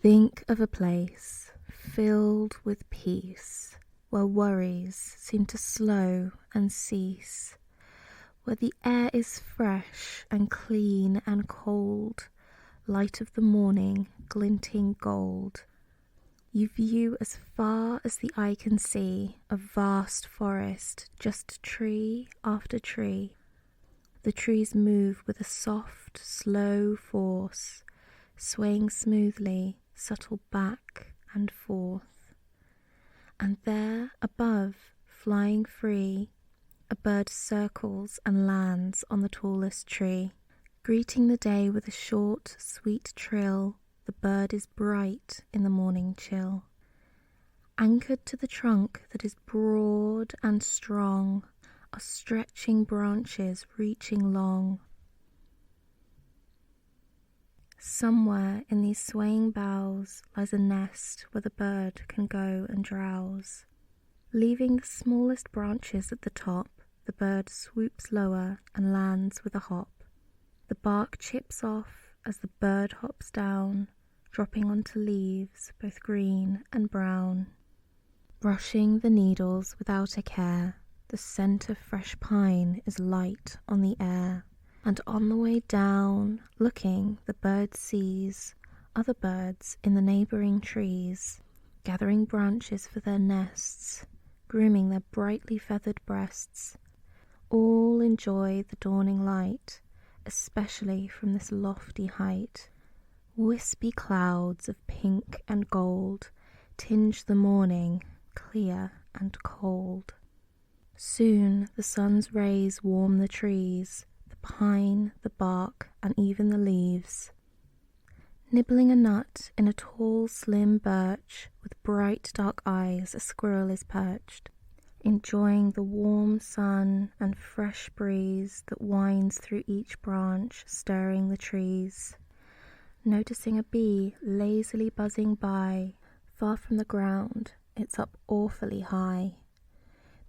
Think of a place filled with peace, where worries seem to slow and cease, where the air is fresh and clean and cold, light of the morning glinting gold. You view as far as the eye can see a vast forest, just tree after tree. The trees move with a soft, slow force, swaying smoothly, subtle back and forth. And there above, flying free, a bird circles and lands on the tallest tree. Greeting the day with a short, sweet trill, the bird is bright in the morning chill. Anchored to the trunk that is broad and strong are stretching branches reaching long. Somewhere in these swaying boughs lies a nest where the bird can go and drowse. Leaving the smallest branches at the top, the bird swoops lower and lands with a hop. The bark chips off as the bird hops down, dropping onto leaves both green and brown. Brushing the needles without a care, the scent of fresh pine is light on the air. And on the way down, looking, the bird sees other birds in the neighbouring trees, gathering branches for their nests, grooming their brightly feathered breasts. All enjoy the dawning light, especially from this lofty height. Wispy clouds of pink and gold tinge the morning, clear and cold. Soon the sun's rays warm the trees, pine, the bark, and even the leaves. Nibbling a nut in a tall, slim birch, with bright dark eyes a squirrel is perched, enjoying the warm sun and fresh breeze that winds through each branch, stirring the trees. Noticing a bee lazily buzzing by, far from the ground, it's up awfully high.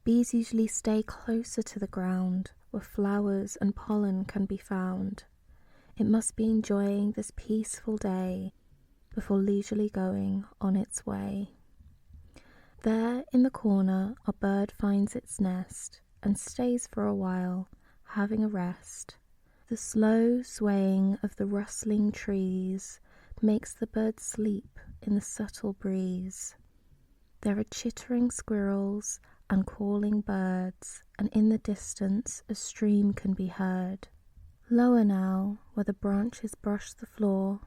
Bees usually stay closer to the ground, where flowers and pollen can be found. It must be enjoying this peaceful day before leisurely going on its way. There in the corner a bird finds its nest and stays for a while, having a rest. The slow swaying of the rustling trees makes the bird sleep in the subtle breeze. There are chittering squirrels and calling birds, and in the distance a stream can be heard. Lower now, where the branches brush the floor,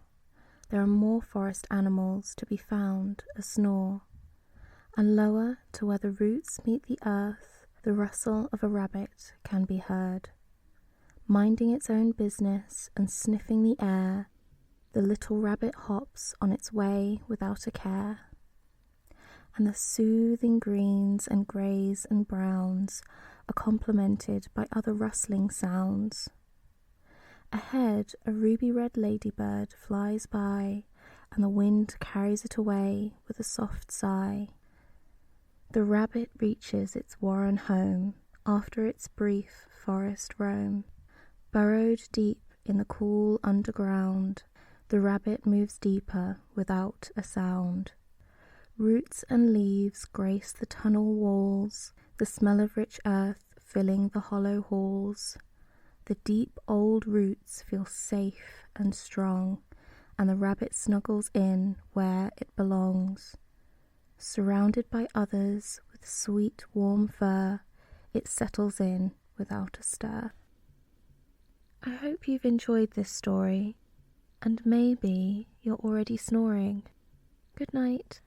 there are more forest animals to be found a-snore. And lower to where the roots meet the earth, the rustle of a rabbit can be heard. Minding its own business and sniffing the air, the little rabbit hops on its way without a care. And the soothing greens and greys and browns are complemented by other rustling sounds. Ahead, a ruby-red ladybird flies by, and the wind carries it away with a soft sigh. The rabbit reaches its warren home after its brief forest roam. Burrowed deep in the cool underground, the rabbit moves deeper without a sound. Roots and leaves grace the tunnel walls, the smell of rich earth filling the hollow halls. The deep old roots feel safe and strong, and the rabbit snuggles in where it belongs. Surrounded by others with sweet warm fur, it settles in without a stir. I hope you've enjoyed this story, and maybe you're already snoring. Good night.